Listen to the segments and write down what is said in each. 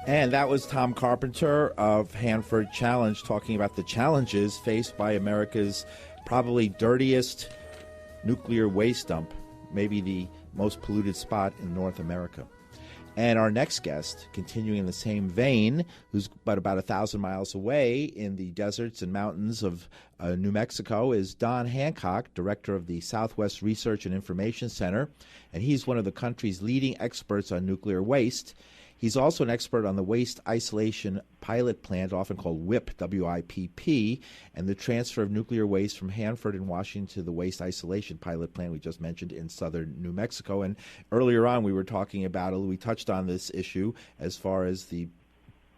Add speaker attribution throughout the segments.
Speaker 1: And that was Tom Carpenter of Hanford Challenge talking about the challenges faced by America's probably dirtiest nuclear waste dump, maybe the most polluted spot in North America. And our next guest, continuing in the same vein, who's but about 1,000 miles away in the deserts and mountains of New Mexico, is Don Hancock, director of the Southwest Research and Information Center. And he's one of the country's leading experts on nuclear waste. He's also an expert on the Waste Isolation Pilot Plant, often called WIPP, W-I-P-P, and the transfer of nuclear waste from Hanford in Washington to the Waste Isolation Pilot Plant we just mentioned in southern New Mexico. And earlier on we were talking about it, we touched on this issue as far as the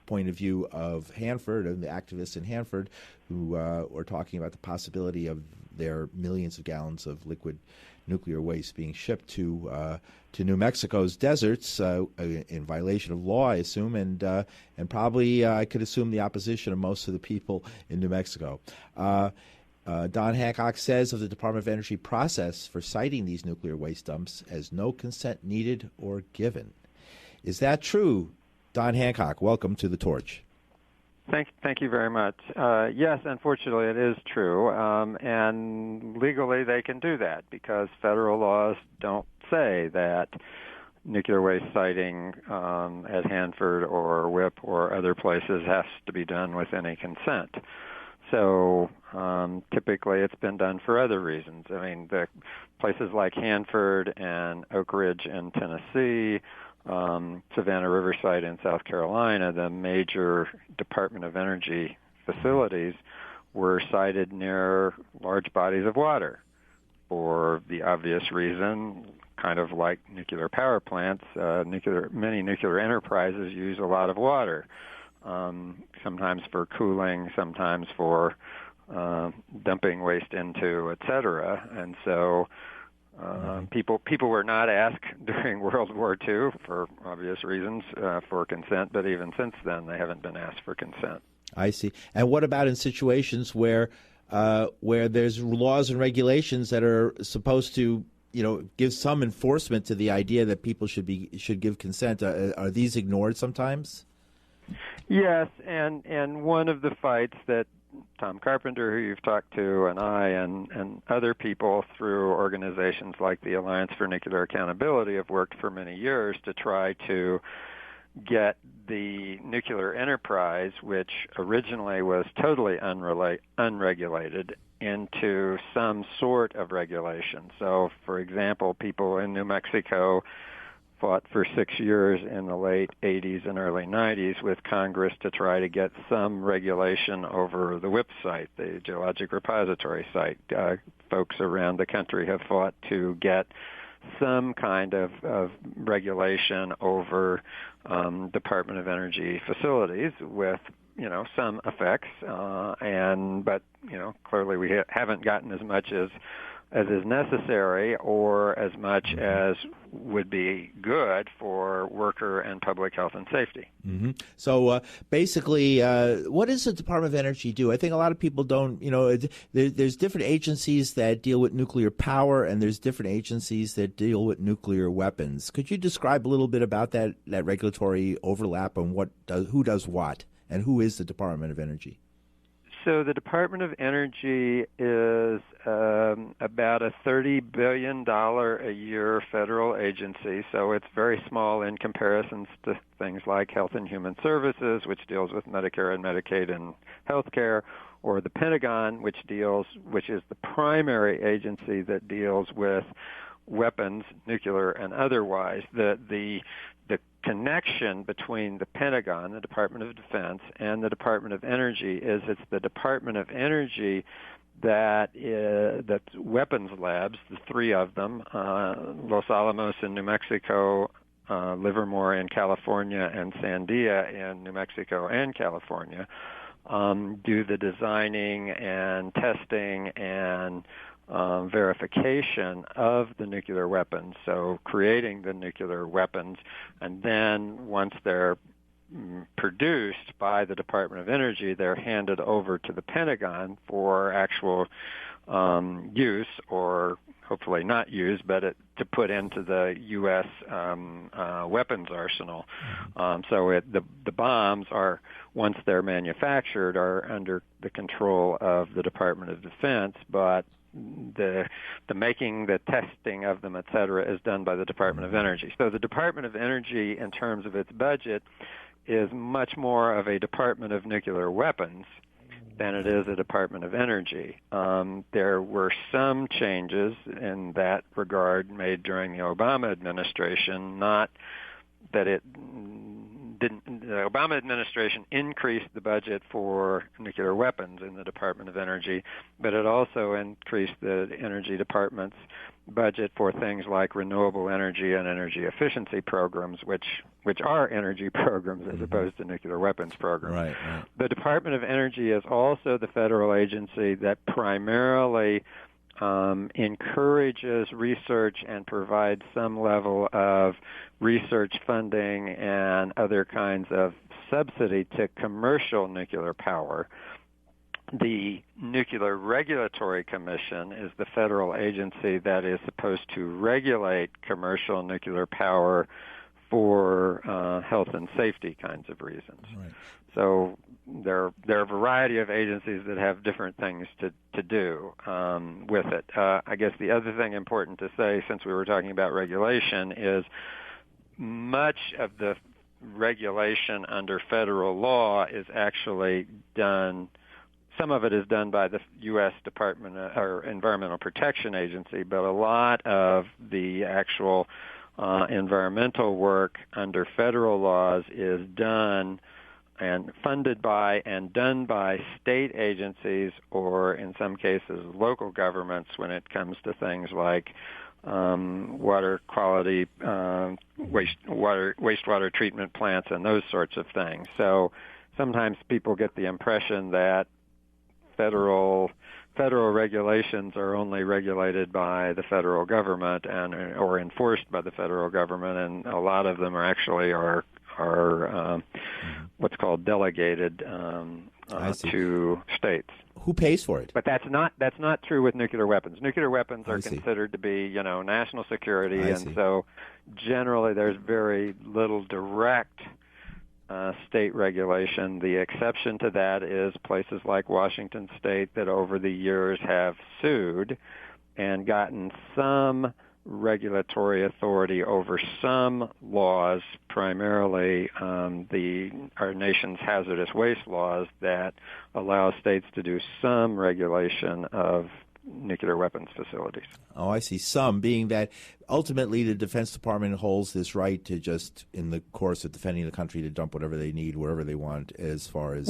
Speaker 1: point of view of Hanford and the activists in Hanford who were talking about the possibility of their millions of gallons of liquid nuclear waste being shipped to New Mexico's deserts in violation of law, I assume, and probably I could assume the opposition of most of the people in New Mexico. Don Hancock says of the Department of Energy process for siting these nuclear waste dumps as no consent needed or given. Is that true? Don Hancock, welcome to The Torch.
Speaker 2: Thank you very much. Yes, unfortunately, it is true, and legally they can do that because federal laws don't say that nuclear waste siting at Hanford or WIPP or other places has to be done with any consent. So typically it's been done for other reasons. I mean, the places like Hanford and Oak Ridge in Tennessee, Savannah Riverside in South Carolina, the major Department of Energy facilities were sited near large bodies of water for the obvious reason, kind of like nuclear power plants. Many nuclear enterprises use a lot of water, sometimes for cooling, sometimes for dumping waste into, et cetera. And so people were not asked during World War II, for obvious reasons, for consent, but even since then they haven't been asked for consent.
Speaker 1: I see. And what about in situations where there's laws and regulations that are supposed to, give some enforcement to the idea that people should give consent? Are these ignored sometimes?
Speaker 2: Yes, and one of the fights that Tom Carpenter, who you've talked to, and I, and other people through organizations like the Alliance for Nuclear Accountability have worked for many years to try to get the nuclear enterprise, which originally was totally unregulated, into some sort of regulation. So, for example, people in New Mexico fought for 6 years in the late 80s and early 90s with Congress to try to get some regulation over the WIPP site, the Geologic Repository site. Folks around the country have fought to get some kind of regulation over Department of Energy facilities with, some effects. But clearly we haven't gotten as much as is necessary or as much as would be good for worker and public health and safety.
Speaker 1: Mm-hmm. So basically, what does the Department of Energy do? I think a lot of people don't, there's different agencies that deal with nuclear power and there's different agencies that deal with nuclear weapons. Could you describe a little bit about that regulatory overlap and who does what and who is the Department of Energy?
Speaker 2: So the Department of Energy is about a $30 billion a year federal agency, so it's very small in comparison to things like Health and Human Services, which deals with Medicare and Medicaid and health care, or the Pentagon, which is the primary agency that deals with weapons, nuclear and otherwise. The connection between the Pentagon, the Department of Defense, and the Department of Energy is it's the Department of Energy that's weapons labs, the three of them, Los Alamos in New Mexico, Livermore in California, and Sandia in New Mexico and California, do the designing and testing and verification of the nuclear weapons, so creating the nuclear weapons, and then once they're produced by the Department of Energy, they're handed over to the Pentagon for actual use or hopefully not use, but to put into the U.S. Weapons arsenal. So the bombs are, once they're manufactured, are under the control of the Department of Defense, but the making, the testing of them, et cetera, is done by the Department of Energy. So the Department of Energy, in terms of its budget, is much more of a Department of Nuclear Weapons than it is a Department of Energy. There were some changes in that regard made during the Obama administration, not that it didn't. The Obama administration increased the budget for nuclear weapons in the Department of Energy, but it also increased the Energy Department's budget for things like renewable energy and energy efficiency programs, which are energy programs as opposed to nuclear weapons programs.
Speaker 1: Right.
Speaker 2: The Department of Energy is also the federal agency that primarily encourages research and provides some level of research funding and other kinds of subsidy to commercial nuclear power. The Nuclear Regulatory Commission is the federal agency that is supposed to regulate commercial nuclear power for health and safety kinds of reasons.
Speaker 1: Right.
Speaker 2: So there are a variety of agencies that have different things to do with it. I guess the other thing important to say, since we were talking about regulation, is much of the regulation under federal law is actually done. Some of it is done by the U.S. Department or Environmental Protection Agency, but a lot of the actual environmental work under federal laws is done and funded by and done by state agencies, or in some cases local governments, when it comes to things like water quality, wastewater treatment plants, and those sorts of things. So sometimes people get the impression that federal regulations are only regulated by the federal government or enforced by the federal government, and a lot of them are what's called delegated to states.
Speaker 1: Who pays for it?
Speaker 2: But that's not true with nuclear weapons. Nuclear weapons are considered to be, national security, and so generally there's very little direct state regulation. The exception to that is places like Washington State that over the years have sued and gotten some regulatory authority over some laws, primarily our nation's hazardous waste laws, that allow states to do some regulation of nuclear weapons facilities.
Speaker 1: Oh, I see. Some, being that ultimately the Defense Department holds this right to just, in the course of defending the country, to dump whatever they need, wherever they want, as far as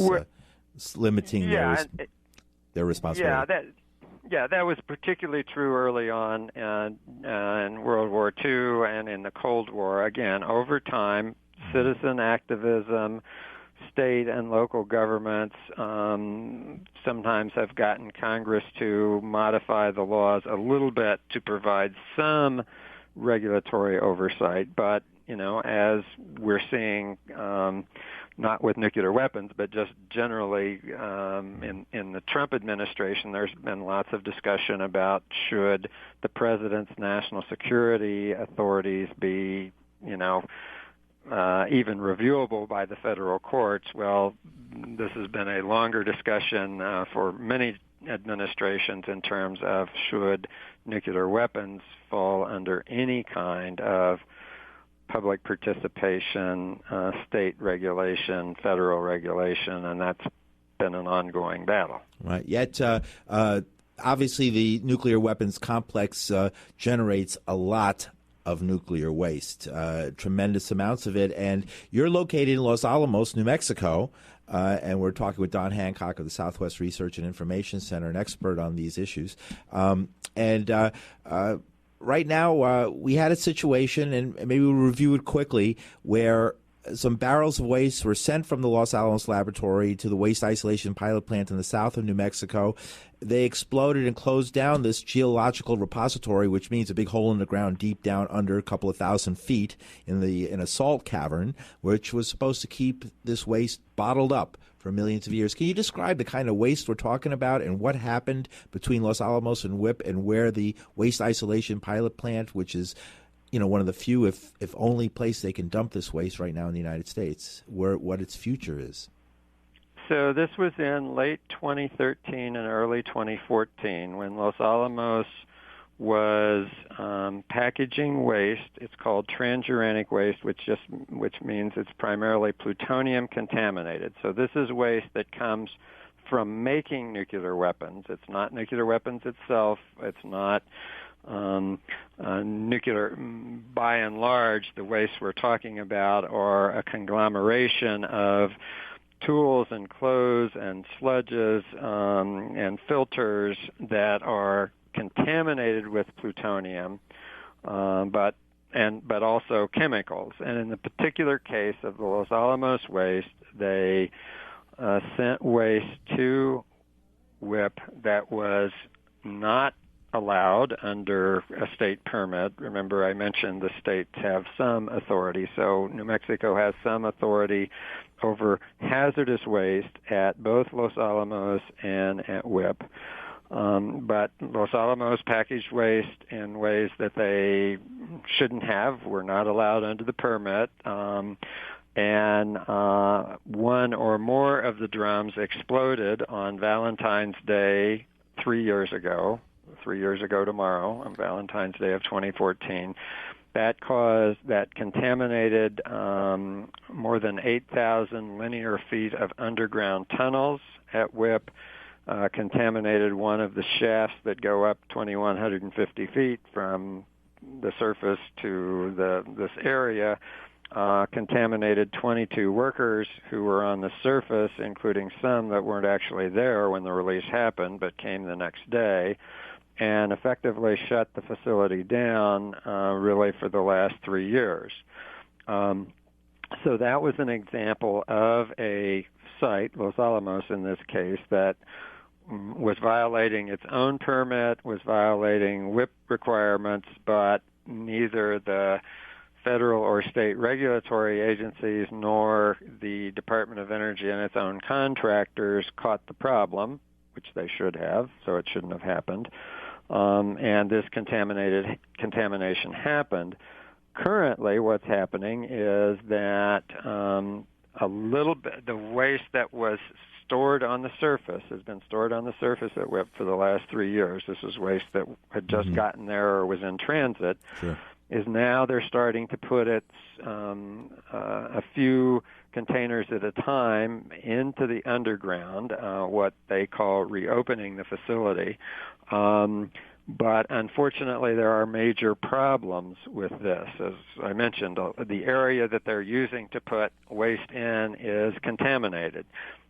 Speaker 1: limiting their responsibility.
Speaker 2: That was particularly true early on in World War II and in the Cold War. Again, over time, citizen activism, state and local governments sometimes have gotten Congress to modify the laws a little bit to provide some regulatory oversight. But, as we're seeing, not with nuclear weapons, but just generally in the Trump administration, there's been lots of discussion about should the president's national security authorities be, even reviewable by the federal courts. Well, this has been a longer discussion for many administrations in terms of should nuclear weapons fall under any kind of public participation, state regulation, federal regulation, and that's been an ongoing battle.
Speaker 1: Right. Yet, obviously, the nuclear weapons complex generates a lot of nuclear waste, tremendous amounts of it. And you're located in Los Alamos, New Mexico, and we're talking with Don Hancock of the Southwest Research and Information Center, an expert on these issues. Right now, we had a situation, and maybe we'll review it quickly, where some barrels of waste were sent from the Los Alamos laboratory to the waste isolation pilot plant in the south of New Mexico. They exploded and closed down this geological repository, which means a big hole in the ground deep down under a couple of 1,000 feet in a salt cavern, which was supposed to keep this waste bottled up for millions of years. Can you describe the kind of waste we're talking about and what happened between Los Alamos and WIPP and where the waste isolation pilot plant, which is one of the few, if only, place they can dump this waste right now in the United States, what its future is?
Speaker 2: So this was in late 2013 and early 2014 when Los Alamos was packaging waste. It's called Transuranic Waste, which means it's primarily plutonium contaminated. So this is waste that comes from making nuclear weapons. It's not nuclear weapons itself. It's not nuclear. By and large, the waste we're talking about are a conglomeration of tools and clothes and sludges and filters that are contaminated with plutonium, but also chemicals. And in the particular case of the Los Alamos waste, they sent waste to WIPP that was not allowed under a state permit. Remember, I mentioned the states have some authority. So New Mexico has some authority over hazardous waste at both Los Alamos and at WIPP. But Los Alamos packaged waste in ways that they shouldn't have, were not allowed under the permit, and one or more of the drums exploded on Valentine's Day 3 years ago tomorrow, on Valentine's Day of 2014. That contaminated more than 8,000 linear feet of underground tunnels at WIPP, contaminated one of the shafts that go up 2,150 feet from the surface to this area, contaminated 22 workers who were on the surface, including some that weren't actually there when the release happened but came the next day, and effectively shut the facility down really for the last 3 years. So that was an example of a site, Los Alamos in this case, that was violating its own permit, was violating WIPP requirements, but neither the federal or state regulatory agencies nor the Department of Energy and its own contractors caught the problem, which they should have, so it shouldn't have happened. And this contamination happened. Currently, what's happening is that a little bit, the waste that was stored on the surface has been stored on the surface at WIPP for the last 3 years. This is waste that had just gotten there or was in transit.
Speaker 1: Sure.
Speaker 2: Is now they're starting to put it a few containers at a time into the underground, what they call reopening the facility. But unfortunately, there are major problems with this. As I mentioned, the area that they're using to put waste in is contaminated.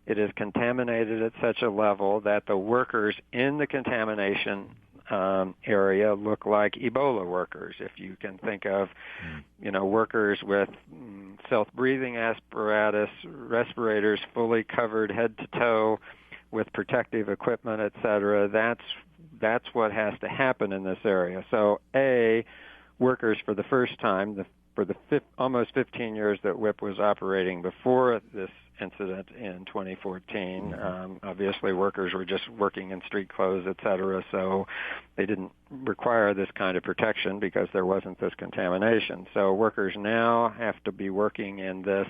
Speaker 2: It is contaminated at such a level that the workers in the contamination area look like Ebola workers. If you can think of, workers with self-breathing apparatus, respirators fully covered head to toe with protective equipment, et cetera, that's what has to happen in this area. So, workers for the first time, for the almost 15 years that WIPP was operating before this incident in 2014. Obviously, workers were just working in street clothes, et cetera, so they didn't require this kind of protection because there wasn't this contamination. So workers now have to be working in this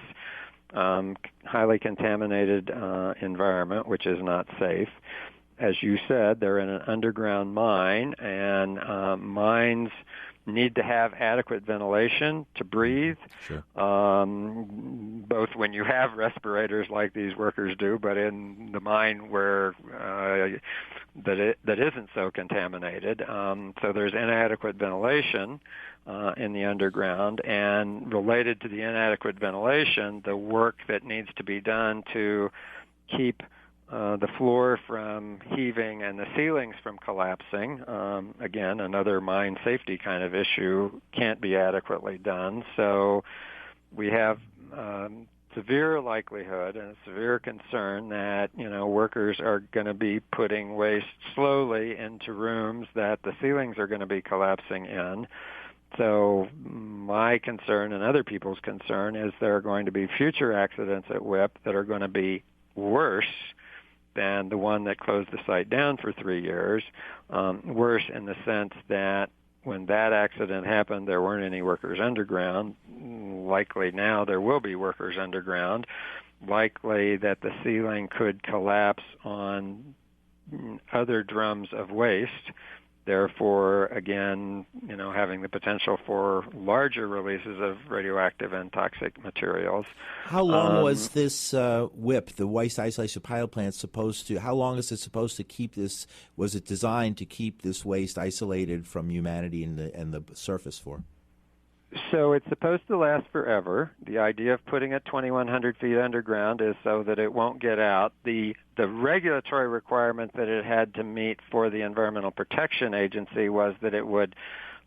Speaker 2: highly contaminated environment, which is not safe. As you said, they're in an underground mine, and mines need to have adequate ventilation to breathe,
Speaker 1: sure.
Speaker 2: Both when you have respirators like these workers do, but in the mine where that isn't so contaminated. So there's inadequate ventilation in the underground, and related to the inadequate ventilation, the work that needs to be done to keep the floor from heaving and the ceilings from collapsing, again, another mine safety kind of issue, can't be adequately done. So we have severe likelihood and a severe concern that, workers are going to be putting waste slowly into rooms that the ceilings are going to be collapsing in. So my concern and other people's concern is there are going to be future accidents at WIPP that are going to be worse than the one that closed the site down for 3 years. Worse in the sense that when that accident happened, there weren't any workers underground. Likely now there will be workers underground. Likely that the ceiling could collapse on other drums of waste. Therefore, again, having the potential for larger releases of radioactive and toxic materials.
Speaker 1: How long was this WIP, the Waste Isolation Pilot Plant, how long is it supposed to keep this, was it designed to keep this waste isolated from humanity and the surface for?
Speaker 2: So it's supposed to last forever. The idea of putting it 2,100 feet underground is so that it won't get out. The regulatory requirement that it had to meet for the Environmental Protection Agency was that it would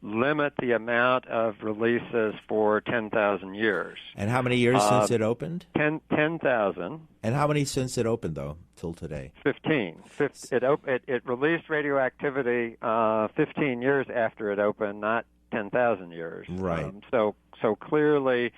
Speaker 2: limit the amount of releases for 10,000 years.
Speaker 1: And how many years since it opened?
Speaker 2: 10,000.
Speaker 1: And how many since it opened, though, till today?
Speaker 2: 15. It released radioactivity 15 years after it opened, not 10,000 years.
Speaker 1: Right.
Speaker 2: So clearly,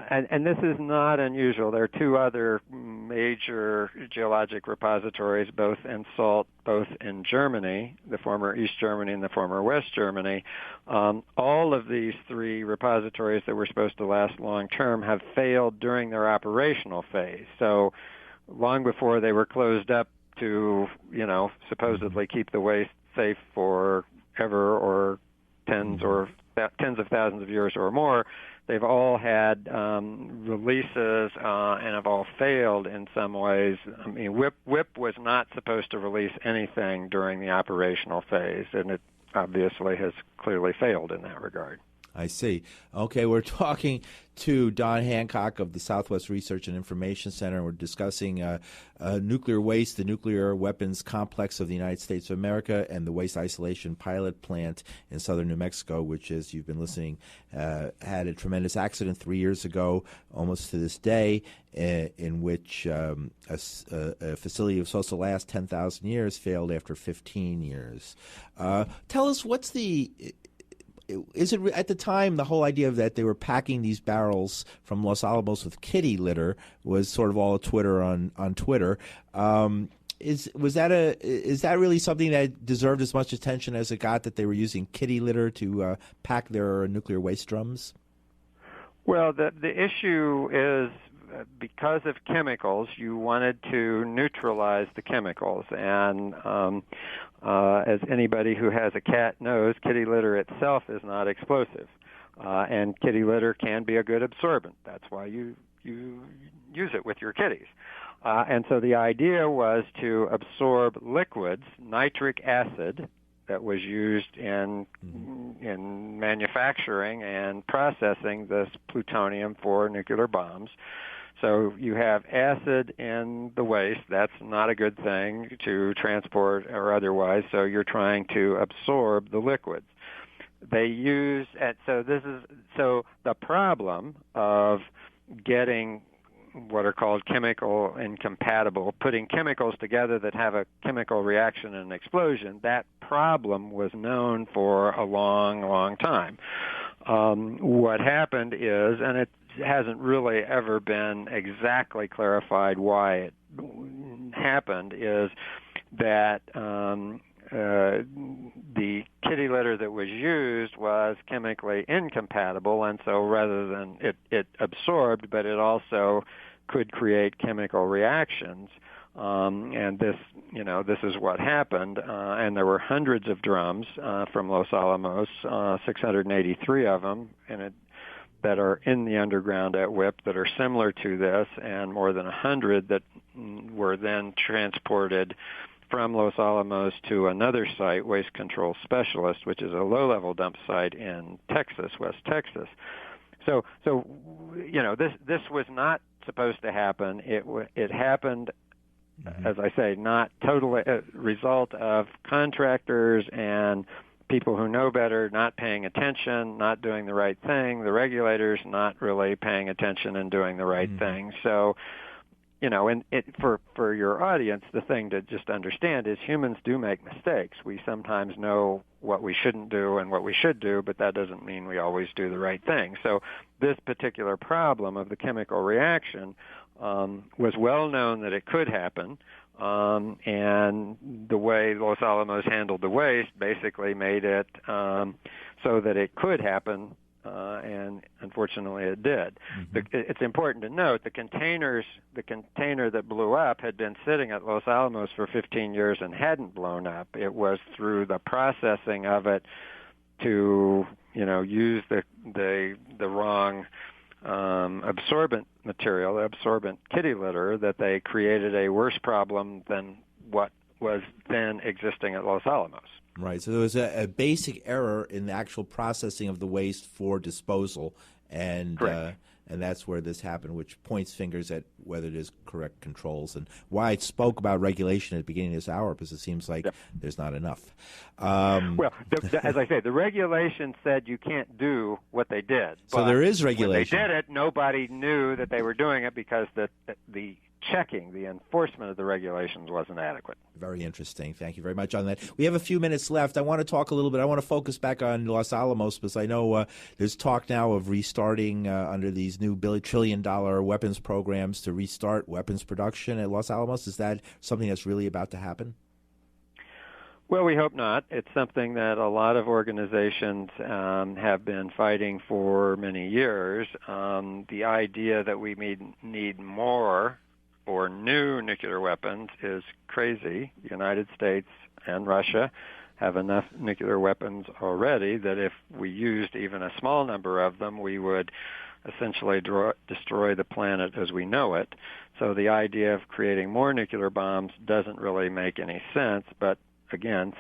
Speaker 2: and this is not unusual. There are two other major geologic repositories, both in salt, both in Germany, the former East Germany and the former West Germany. All of these three repositories that were supposed to last long term have failed during their operational phase. So long before they were closed up to, supposedly keep the waste safe for ever or tens of thousands of years or more, they've all had releases and have all failed in some ways. I mean, WIP was not supposed to release anything during the operational phase, and it obviously has clearly failed in that regard.
Speaker 1: I see. Okay, we're talking to Don Hancock of the Southwest Research and Information Center. We're discussing nuclear waste, the nuclear weapons complex of the United States of America, and the Waste Isolation Pilot Plant in southern New Mexico, which, as you've been listening, had a tremendous accident 3 years ago, almost to this day, in which a facility was supposed to last 10,000 years failed after 15 years. Tell us, is it at the time the whole idea of that they were packing these barrels from Los Alamos with kitty litter was sort of all a Twitter on Twitter? Is that really something that deserved as much attention as it got, that they were using kitty litter to pack their nuclear waste drums? Well, the issue is, because of chemicals, you wanted to neutralize the chemicals. And as anybody who has a cat knows, kitty litter itself is not explosive. And kitty litter can be a good absorbent. That's why you use it with your kitties. And so the idea was to absorb liquids, nitric acid, that was used in manufacturing and processing this plutonium for nuclear bombs. So you have acid in the waste. That's not a good thing to transport or otherwise. So you're trying to absorb the liquids. They use, so the problem of getting what are called chemical incompatible, putting chemicals together that have a chemical reaction and explosion, that problem was known for a long, long time. What happened is, and it hasn't really ever been exactly clarified why it happened, is that the kitty litter that was used was chemically incompatible, and so rather than it absorbed, but it also could create chemical reactions. And this is what happened. And there were hundreds of drums from Los Alamos, 683 of them, that are in the underground at WIP that are similar to this, and more than 100 that were then transported from Los Alamos to another site, Waste Control Specialist, which is a low-level dump site in Texas, West Texas. So this was not supposed to happen. It happened, as I say, not totally a result of contractors and people who know better not paying attention, not doing the right thing, the regulators not really paying attention and doing the right thing. So, and for your audience, the thing to just understand is humans do make mistakes. We sometimes know what we shouldn't do and what we should do, but that doesn't mean we always do the right thing. So this particular problem of the chemical reaction
Speaker 2: was well known that it could happen. And the way Los Alamos handled the waste basically made it so that it could happen, and unfortunately it did. It's important to note the container that blew up had been sitting at Los Alamos for 15 years and hadn't blown up. It was through the processing of it to, use the wrong absorbent material, absorbent kitty litter, that they created a worse problem than what was then existing at Los Alamos.
Speaker 1: Right. So there was a basic error in the actual processing of the waste for disposal, and that's where this happened, which points fingers at whether there's correct controls, and why I spoke about regulation at the beginning of this hour, because it seems like there's not enough.
Speaker 2: Well, as I say, the regulation said you can't do what they did.
Speaker 1: So there is regulation.
Speaker 2: When they did it, nobody knew that they were doing it because the checking, the enforcement of the regulations wasn't adequate.
Speaker 1: Very interesting. Thank you very much on that. We have a few minutes left. I want to talk a little bit. I want to focus back on Los Alamos, because I know there's talk now of restarting under these new billion-trillion-dollar weapons programs to restart weapons production at Los Alamos. Is that something that's really about to happen?
Speaker 2: Well, we hope not. It's something that a lot of organizations have been fighting for many years. The idea that we need more or new nuclear weapons is crazy. The United States and Russia have enough nuclear weapons already that if we used even a small number of them, we would essentially destroy the planet as we know it. So the idea of creating more nuclear bombs doesn't really make any sense, but again,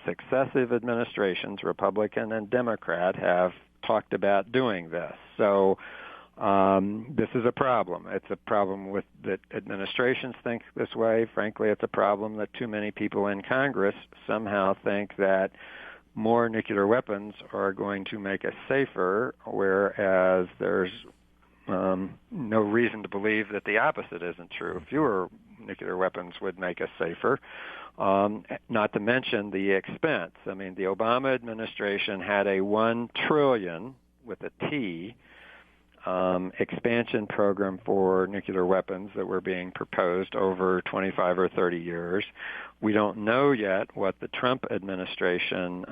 Speaker 2: successive administrations, Republican and Democrat, have talked about doing this. So this is a problem. It's a problem that administrations think this way. Frankly, it's a problem that too many people in Congress somehow think that more nuclear weapons are going to make us safer, whereas there's no reason to believe that the opposite isn't true. Fewer nuclear weapons would make us safer. Not to mention the expense. I mean, the Obama administration had a $1 trillion with a T expansion program for nuclear weapons that were being proposed over 25 or 30 years. We don't know yet what the Trump administration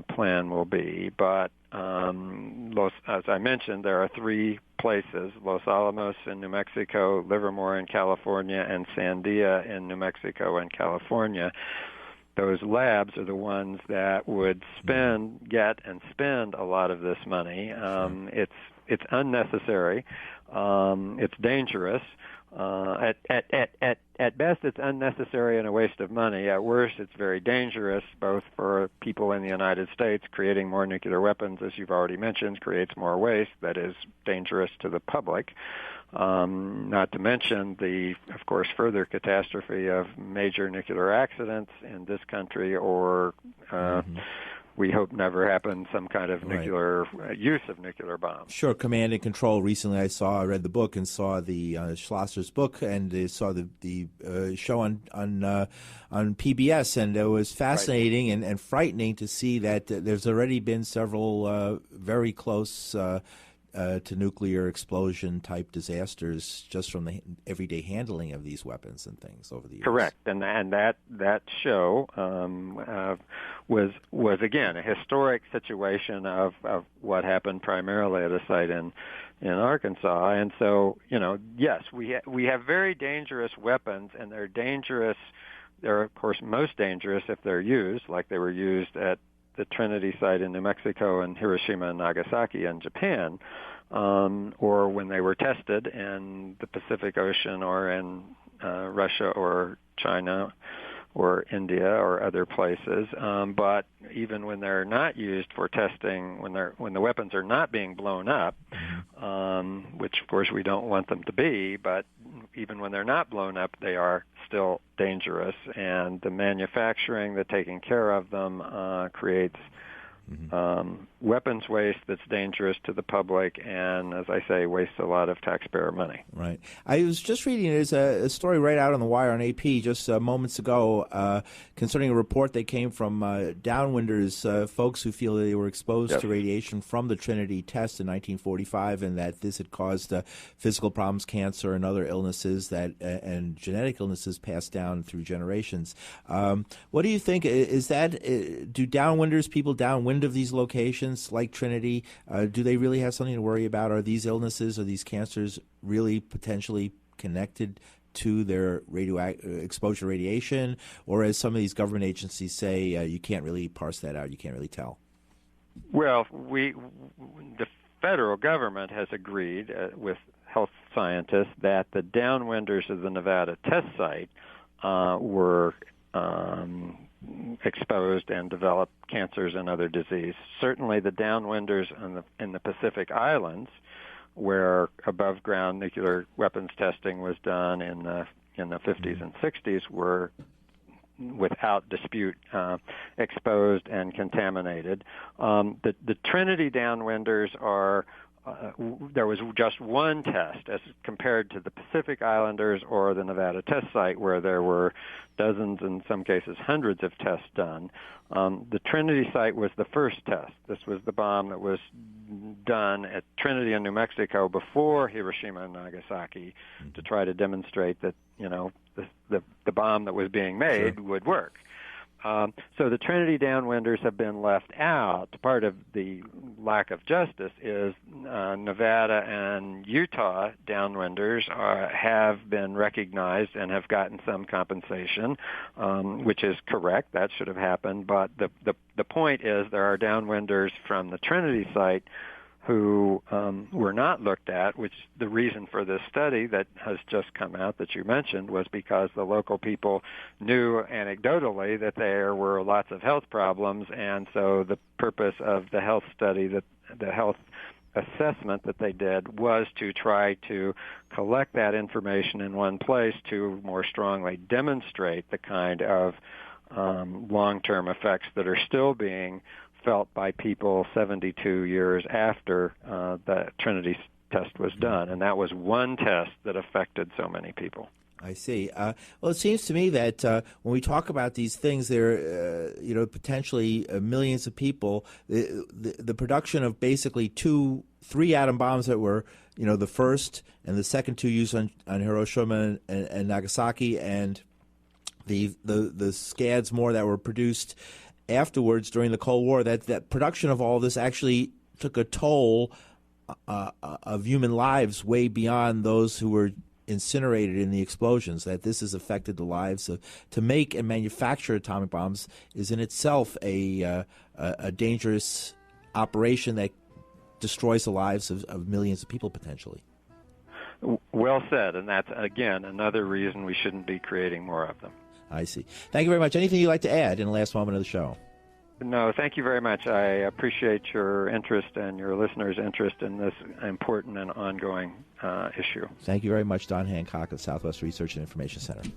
Speaker 2: plan will be, but as I mentioned, there are three places: Los Alamos in New Mexico, Livermore in California, and Sandia in New Mexico and California. Those labs are the ones that would get and spend a lot of this money. It's unnecessary. It's dangerous. At best, it's unnecessary and a waste of money. At worst, it's very dangerous, both for people in the United States. Creating more nuclear weapons, as you've already mentioned, creates more waste that is dangerous to the public. Not to mention the, of course, further catastrophe of major nuclear accidents in this country, or we hope never happens, some kind of nuclear use of nuclear bombs.
Speaker 1: Sure. Command and Control. Recently, I read the book and saw the Schlosser's book, and saw the show on PBS, and it was fascinating and frightening to see that there's already been several very close to nuclear explosion type disasters just from the everyday handling of these weapons and things over the years.
Speaker 2: Correct, and that show was again a historic situation of what happened primarily at a site in Arkansas. And so, yes, we have very dangerous weapons, and they're dangerous. They're of course most dangerous if they're used, like they were used at the Trinity site in New Mexico and Hiroshima and Nagasaki in Japan, or when they were tested in the Pacific Ocean or in Russia or China or India or other places. But even when they're not used for testing, when the weapons are not being blown up, which of course we don't want them to be, but even when they're not blown up, they are still dangerous. And the manufacturing, the taking care of them creates weapons waste that's dangerous to the public and, as I say, wastes a lot of taxpayer money.
Speaker 1: Right. I was just reading, there's a story right out on the wire on AP just moments ago concerning a report that came from downwinders, folks who feel they were exposed to radiation from the Trinity test in 1945, and that this had caused physical problems, cancer, and other illnesses and genetic illnesses passed down through generations. What do you think? Is that do downwinders, people downwind of these locations like Trinity, do they really have something to worry about? Are these illnesses or these cancers really potentially connected to their exposure to radiation? Or as some of these government agencies say, you can't really parse that out, you can't really tell?
Speaker 2: Well, the federal government has agreed with health scientists that the downwinders of the Nevada test site were exposed and developed cancers and other disease. Certainly the downwinders in the Pacific Islands, where above-ground nuclear weapons testing was done in the 50s and 60s, were without dispute exposed and contaminated. The Trinity downwinders are there was just one test as compared to the Pacific Islanders or the Nevada test site, where there were dozens, in some cases hundreds of tests done. The Trinity site was the first test. This was the bomb that was done at Trinity in New Mexico before Hiroshima and Nagasaki to try to demonstrate that, the bomb that was being made would work. So the Trinity downwinders have been left out. Part of the lack of justice is Nevada and Utah downwinders have been recognized and have gotten some compensation, which is correct. That should have happened. But the point is there are downwinders from the Trinity site who were not looked at, which the reason for this study that has just come out that you mentioned was because the local people knew anecdotally that there were lots of health problems, and so the purpose of the health study, the health assessment that they did, was to try to collect that information in one place to more strongly demonstrate the kind of long-term effects that are still being felt by people 72 years after the Trinity test was done. And that was one test that affected so many people.
Speaker 1: I see. Well, it seems to me that when we talk about these things, there, potentially millions of people, the production of basically three atom bombs that were, the first and the second two used on Hiroshima and Nagasaki, and the scads more that were produced afterwards during the Cold War, that production of all this actually took a toll of human lives way beyond those who were incinerated in the explosions, that this has affected the lives of, to make and manufacture atomic bombs is in itself a dangerous operation that destroys the lives of millions of people potentially.
Speaker 2: Well said, and that's, again, another reason we shouldn't be creating more of them.
Speaker 1: I see. Thank you very much. Anything you'd like to add in the last moment of the show?
Speaker 2: No, thank you very much. I appreciate your interest and your listeners' interest in this important and ongoing issue.
Speaker 1: Thank you very much, Don Hancock of Southwest Research and Information Center.